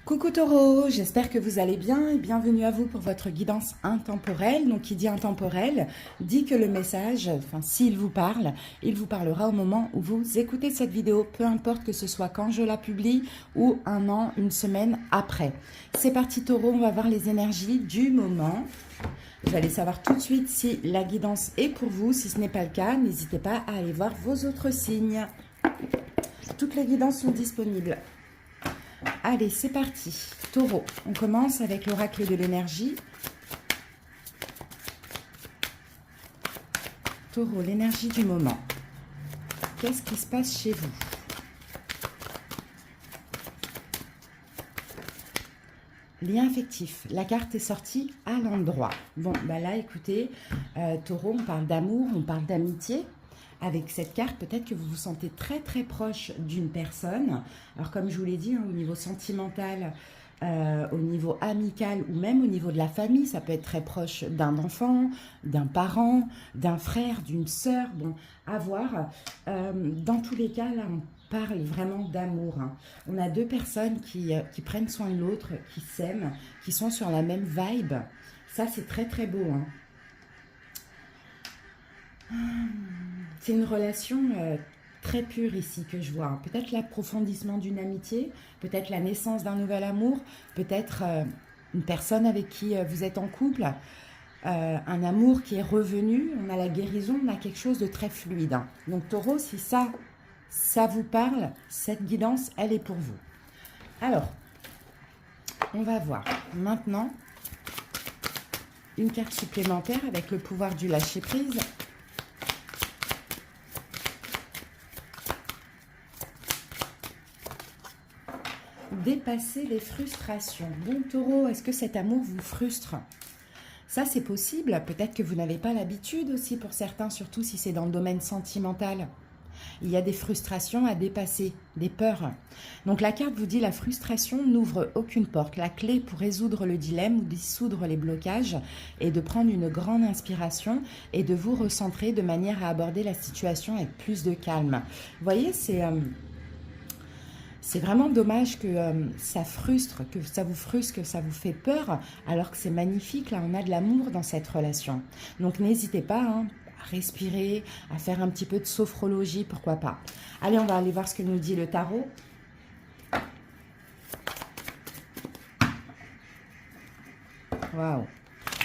Coucou Taureau, j'espère que vous allez bien et bienvenue à vous pour votre guidance intemporelle. Donc qui dit intemporel dit que le message, s'il vous parle, il vous parlera au moment où vous écoutez cette vidéo, peu importe que ce soit quand je la publie ou un an, une semaine après. C'est parti Taureau, on va voir les énergies du moment. Vous allez savoir tout de suite si la guidance est pour vous. Si ce n'est pas le cas, n'hésitez pas à aller voir vos autres signes. Toutes les guidances sont disponibles. Allez, c'est parti. Taureau, on commence avec l'oracle de l'énergie. Taureau, l'énergie du moment. Qu'est-ce qui se passe chez vous? Lien affectif. La carte est sortie à l'endroit. Bon, bah là, écoutez, Taureau, on parle d'amour, on parle d'amitié. Avec cette carte, peut-être que vous vous sentez très très proche d'une personne. Alors comme je vous l'ai dit, au niveau sentimental, au niveau amical ou même au niveau de la famille, ça peut être très proche d'un enfant, d'un parent, d'un frère, d'une sœur. Bon, à voir. Dans tous les cas, là, on parle vraiment d'amour. On a deux personnes qui prennent soin de l'autre, qui s'aiment, qui sont sur la même vibe. Ça, c'est très très beau. C'est une relation très pure ici que je vois. Peut-être l'approfondissement d'une amitié, peut-être la naissance d'un nouvel amour, peut-être une personne avec qui vous êtes en couple, un amour qui est revenu, on a la guérison, on a quelque chose de très fluide. Donc Taureau, si ça vous parle, cette guidance, elle est pour vous. Alors, on va voir maintenant une carte supplémentaire avec le pouvoir du lâcher-prise. Dépasser les frustrations. Bon Taureau, est-ce que cet amour vous frustre? Ça, c'est possible. Peut-être que vous n'avez pas l'habitude aussi pour certains, surtout si c'est dans le domaine sentimental. Il y a des frustrations à dépasser, des peurs. Donc la carte vous dit la frustration n'ouvre aucune porte. La clé pour résoudre le dilemme ou dissoudre les blocages est de prendre une grande inspiration et de vous recentrer de manière à aborder la situation avec plus de calme. Vous voyez, c'est vraiment dommage que ça frustre, que ça vous frustre, que ça vous fait peur, alors que c'est magnifique. Là, on a de l'amour dans cette relation. Donc, n'hésitez pas à respirer, à faire un petit peu de sophrologie, pourquoi pas. Allez, on va aller voir ce que nous dit le tarot. Waouh!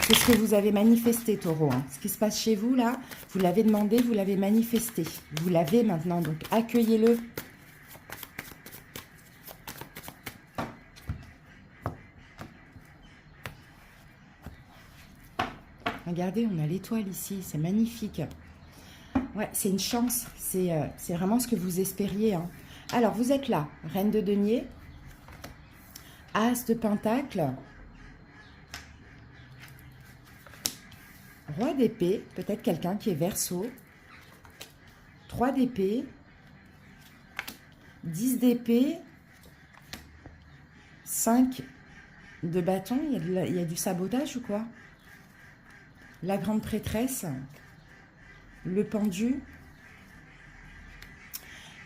C'est ce que vous avez manifesté, Taureau. Ce qui se passe chez vous, là, vous l'avez demandé, vous l'avez manifesté. Vous l'avez maintenant, donc accueillez-le. Regardez, on a l'étoile ici, c'est magnifique. Ouais, c'est une chance, c'est vraiment ce que vous espériez. Alors, vous êtes là, Reine de denier, As de pentacle, Roi d'épée, peut-être quelqu'un qui est Verseau, 3 d'épée, 10 d'épée, 5 de bâton, il y a du sabotage ou quoi? La grande prêtresse, le pendu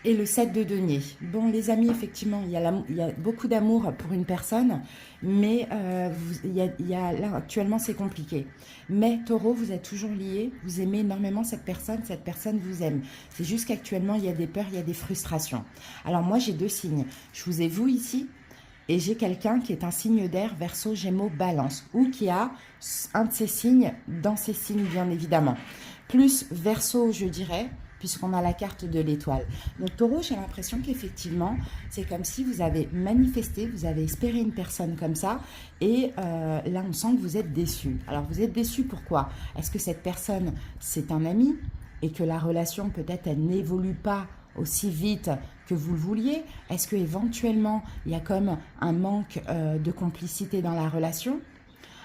et le 7 de denier. Bon, les amis, effectivement, il y a beaucoup d'amour pour une personne, mais là, actuellement, c'est compliqué. Mais Taureau, vous êtes toujours liés, vous aimez énormément cette personne vous aime. C'est juste qu'actuellement, il y a des peurs, il y a des frustrations. Alors moi, j'ai deux signes. Je vous ai vous ici, et j'ai quelqu'un qui est un signe d'air, Verseau, Gémeaux, Balance, ou qui a un de ces signes, dans ces signes bien évidemment. Plus Verseau, je dirais, puisqu'on a la carte de l'étoile. Donc Taureau, j'ai l'impression qu'effectivement, c'est comme si vous avez manifesté, vous avez espéré une personne comme ça, et là on sent que vous êtes déçu. Alors vous êtes déçu pourquoi? Est-ce que cette personne, c'est un ami, et que la relation peut-être elle n'évolue pas aussi vite que vous le vouliez? Est-ce que éventuellement il y a comme un manque de complicité dans la relation,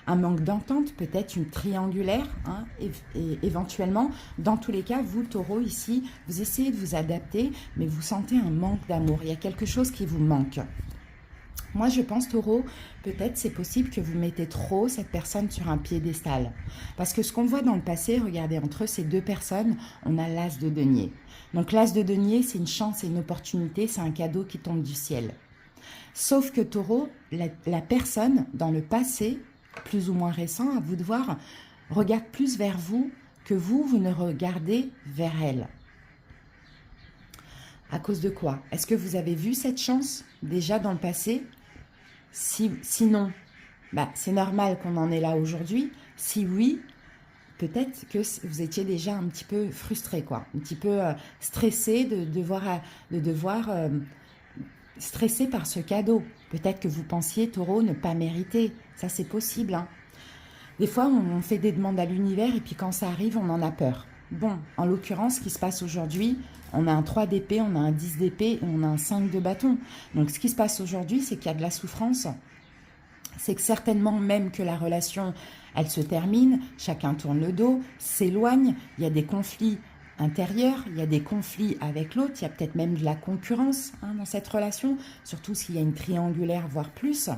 un manque d'entente, peut-être une triangulaire, et éventuellement, dans tous les cas, vous Taureau ici, vous essayez de vous adapter, mais vous sentez un manque d'amour, il y a quelque chose qui vous manque. Moi, je pense, Taureau, peut-être c'est possible que vous mettez trop cette personne sur un piédestal. Parce que ce qu'on voit dans le passé, regardez, entre ces deux personnes, on a l'as de denier. Donc l'as de denier, c'est une chance et une opportunité, c'est un cadeau qui tombe du ciel. Sauf que taureau, la personne dans le passé, plus ou moins récent, à vous de voir, regarde plus vers vous que vous ne regardez vers elle. À cause de quoi? Est-ce que vous avez vu cette chance déjà dans le passé? Sinon, bah, c'est normal qu'on en est là aujourd'hui. Si oui, peut-être que vous étiez déjà un petit peu frustré, quoi. Un petit peu stressé de devoir stressé par ce cadeau. Peut-être que vous pensiez, taureau, ne pas mériter. Ça, c'est possible, hein. Des fois, on fait des demandes à l'univers et puis quand ça arrive, on en a peur. Bon, en l'occurrence, ce qui se passe aujourd'hui, on a un 3 d'épée, on a un 10 d'épée et on a un 5 de bâton. Donc, ce qui se passe aujourd'hui, c'est qu'il y a de la souffrance. C'est que certainement même que la relation, elle se termine, chacun tourne le dos, s'éloigne, il y a des conflits intérieurs, il y a des conflits avec l'autre, il y a peut-être même de la concurrence dans cette relation, surtout s'il y a une triangulaire, voire plus.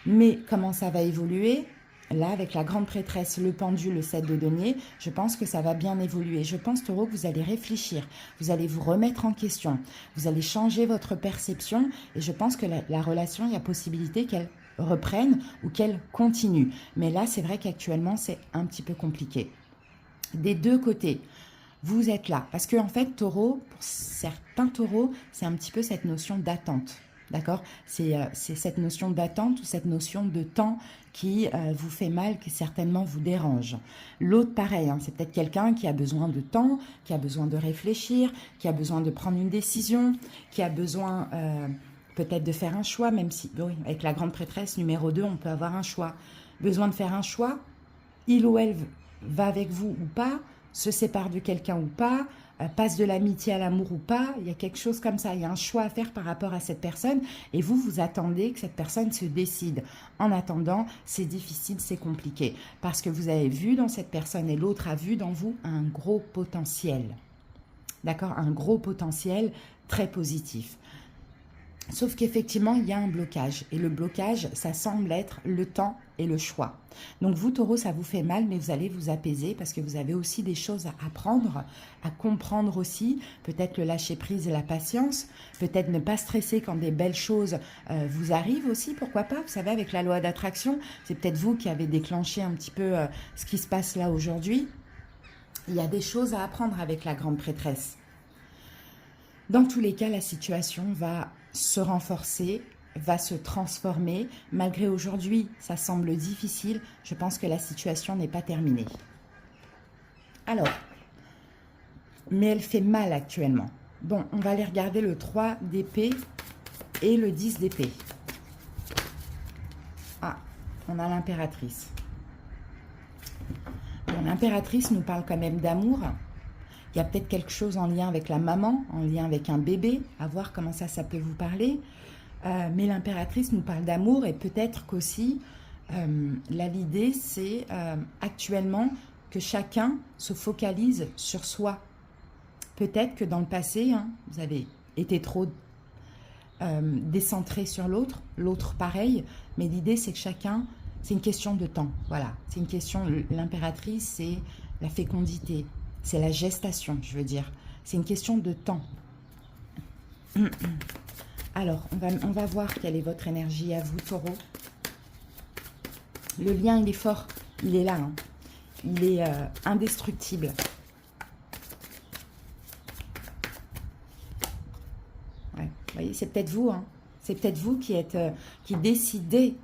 Mais comment ça va évoluer ? Là, avec la grande prêtresse, le pendu, le 7 de denier, je pense que ça va bien évoluer. Je pense, taureau, que vous allez réfléchir, vous allez vous remettre en question, vous allez changer votre perception et je pense que la relation, il y a possibilité qu'elle reprenne ou qu'elle continue. Mais là, c'est vrai qu'actuellement, c'est un petit peu compliqué. Des deux côtés, vous êtes là. Parce que en fait, taureau, pour certains taureaux, c'est un petit peu cette notion d'attente. D'accord? C'est cette notion d'attente ou cette notion de temps qui vous fait mal, qui certainement vous dérange. L'autre, pareil, hein, c'est peut-être quelqu'un qui a besoin de temps, qui a besoin de réfléchir, qui a besoin de prendre une décision, qui a besoin peut-être de faire un choix, même si, oui, avec la grande prêtresse numéro 2, on peut avoir un choix. Besoin de faire un choix, il ou elle va avec vous ou pas, se sépare de quelqu'un ou pas, passe de l'amitié à l'amour ou pas, il y a quelque chose comme ça, il y a un choix à faire par rapport à cette personne et vous attendez que cette personne se décide. En attendant, c'est difficile, c'est compliqué parce que vous avez vu dans cette personne et l'autre a vu dans vous un gros potentiel. D'accord? Un gros potentiel très positif. Sauf qu'effectivement, il y a un blocage. Et le blocage, ça semble être le temps et le choix. Donc vous, taureau, ça vous fait mal, mais vous allez vous apaiser parce que vous avez aussi des choses à apprendre, à comprendre aussi. Peut-être le lâcher prise et la patience. Peut-être ne pas stresser quand des belles choses vous arrivent aussi, pourquoi pas. Vous savez, avec la loi d'attraction, c'est peut-être vous qui avez déclenché un petit peu ce qui se passe là aujourd'hui. Il y a des choses à apprendre avec la grande prêtresse. Dans tous les cas, la situation va se renforcer, va se transformer. Malgré aujourd'hui, ça semble difficile, je pense que la situation n'est pas terminée. Alors, mais elle fait mal actuellement. Bon, on va aller regarder le 3 d'épée et le 10 d'épée. Ah, on a l'impératrice. Bon, l'impératrice nous parle quand même d'amour. Il y a peut-être quelque chose en lien avec la maman, en lien avec un bébé, à voir comment ça peut vous parler. Mais l'impératrice nous parle d'amour et peut-être qu'aussi, là l'idée c'est actuellement que chacun se focalise sur soi. Peut-être que dans le passé, hein, vous avez été trop décentré sur l'autre, l'autre pareil, mais l'idée c'est que chacun, c'est une question de temps. Voilà, c'est une question, l'impératrice c'est la fécondité. C'est la gestation, je veux dire. C'est une question de temps. Alors, on va voir quelle est votre énergie à vous, taureau. Le lien, il est fort. Il est là. Hein. Il est indestructible. Ouais. Vous voyez, c'est peut-être vous. Hein. C'est peut-être vous qui décidez,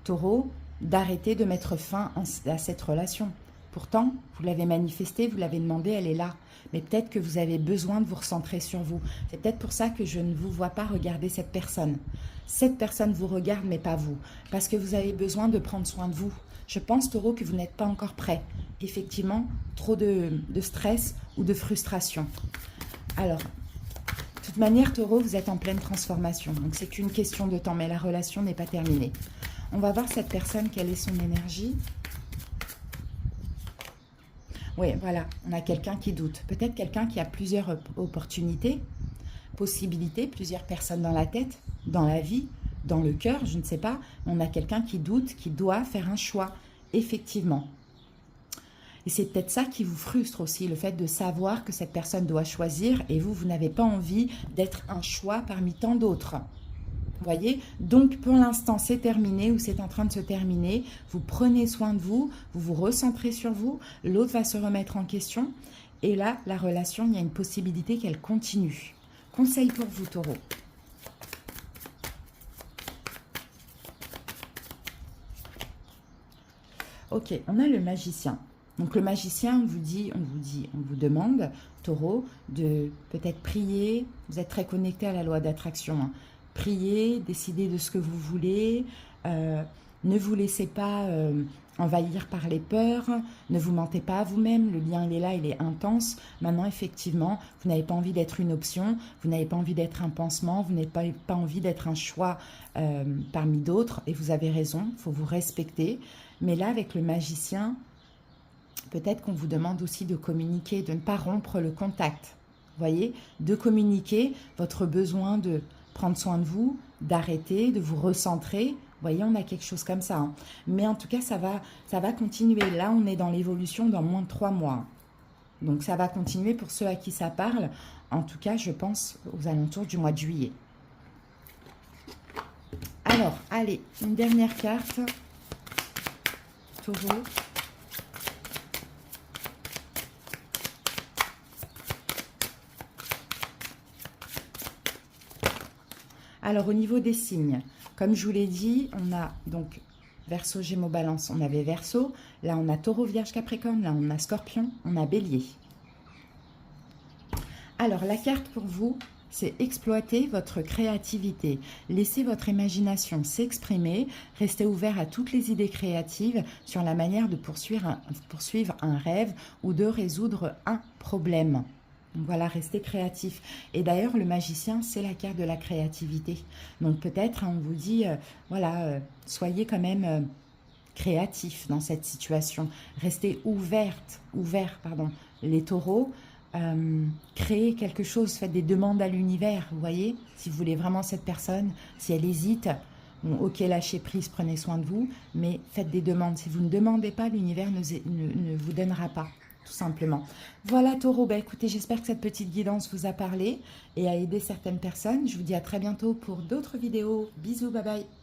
taureau, d'arrêter de mettre fin à cette relation. Pourtant, vous l'avez manifesté, vous l'avez demandé, elle est là. Mais peut-être que vous avez besoin de vous recentrer sur vous. C'est peut-être pour ça que je ne vous vois pas regarder cette personne. Cette personne vous regarde, mais pas vous. Parce que vous avez besoin de prendre soin de vous. Je pense, taureau, que vous n'êtes pas encore prêt. Effectivement, trop de stress ou de frustration. Alors, de toute manière, taureau, vous êtes en pleine transformation. Donc, c'est qu'une question de temps, mais la relation n'est pas terminée. On va voir cette personne, quelle est son énergie. Oui, voilà, on a quelqu'un qui doute. Peut-être quelqu'un qui a plusieurs opportunités, possibilités, plusieurs personnes dans la tête, dans la vie, dans le cœur, je ne sais pas. On a quelqu'un qui doute, qui doit faire un choix, effectivement. Et c'est peut-être ça qui vous frustre aussi, le fait de savoir que cette personne doit choisir et vous n'avez pas envie d'être un choix parmi tant d'autres. Vous voyez, donc pour l'instant c'est terminé ou c'est en train de se terminer. Vous prenez soin de vous, vous vous recentrez sur vous, l'autre va se remettre en question. Et là, la relation, il y a une possibilité qu'elle continue. Conseil pour vous, Taureau. Ok, on a le magicien. Donc le magicien, on vous demande, Taureau, de peut-être prier. Vous êtes très connecté à la loi d'attraction, hein. Priez, décidez de ce que vous voulez. Ne vous laissez pas envahir par les peurs. Ne vous mentez pas à vous-même. Le lien, il est là, il est intense. Maintenant, effectivement, vous n'avez pas envie d'être une option. Vous n'avez pas envie d'être un pansement. Vous n'avez pas envie d'être un choix parmi d'autres. Et vous avez raison, il faut vous respecter. Mais là, avec le magicien, peut-être qu'on vous demande aussi de communiquer, de ne pas rompre le contact. Vous voyez, de communiquer votre besoin de prendre soin de vous, d'arrêter, de vous recentrer. Vous voyez, on a quelque chose comme ça, hein. Mais en tout cas, ça va continuer. Là, on est dans l'évolution dans moins de 3 mois. Donc, ça va continuer pour ceux à qui ça parle. En tout cas, je pense aux alentours du mois de juillet. Alors, allez, une dernière carte. Taureau. Alors, au niveau des signes, comme je vous l'ai dit, on a donc Verseau, Gémeaux, Balance, on avait Verseau. Là, on a Taureau, Vierge, Capricorne. Là, on a Scorpion, on a Bélier. Alors, la carte pour vous, c'est exploiter votre créativité. Laissez votre imagination s'exprimer. Restez ouvert à toutes les idées créatives sur la manière de poursuivre un rêve ou de résoudre un problème. Donc voilà, restez créatif. Et d'ailleurs, le magicien, c'est la carte de la créativité. Donc peut-être, on vous dit, voilà, soyez quand même créatif dans cette situation. Restez ouverts, pardon. Les taureaux, créez quelque chose, faites des demandes à l'univers, vous voyez. Si vous voulez vraiment cette personne, si elle hésite, bon, ok, lâchez prise, prenez soin de vous, mais faites des demandes. Si vous ne demandez pas, l'univers ne vous donnera pas. Tout simplement. Voilà Taureau, bah écoutez, j'espère que cette petite guidance vous a parlé et a aidé certaines personnes. Je vous dis à très bientôt pour d'autres vidéos. Bisous, bye bye.